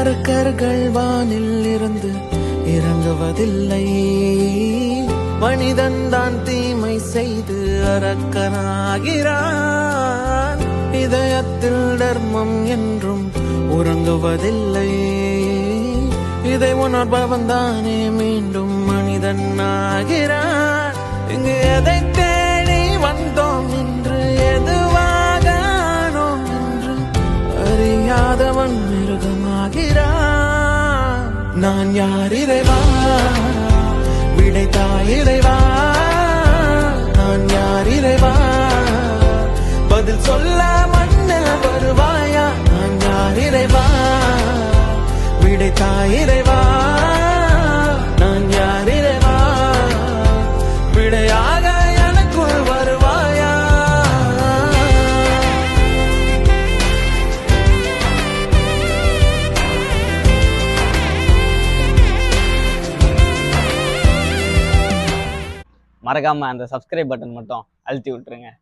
அரக்கர்கள் வானில் இருந்து இறங்குவதில்லை, மனிதன் தான் தீமை செய்து அரக்கனாகிறான். இதயத்தில் தர்மம் என்றும் உறங்குவதில்லை, இதை உணர்பவன் தானே மீண்டும் மனிதன் ஆகிறான். இங்கு எதை தேடி வந்தோம் என்று, எதுவாக ஆனோம் என்று அறியாதவன் மிருகமாகிறான். நான் யார் இறைவா, விடைத்தாய் இறைவா. நான் யார் இறைவா, பதில் சொல்ல மண்ணில் வருவாயா. நான் யார் இறைவா, விடைத்தாய் இறைவா. நான் யார் இறைவா, விடையாக எனக்குள் வருவாயா. மறக்காம அந்த சப்ஸ்கிரைப் பட்டன் மட்டும் அழுத்தி விட்டுருங்க.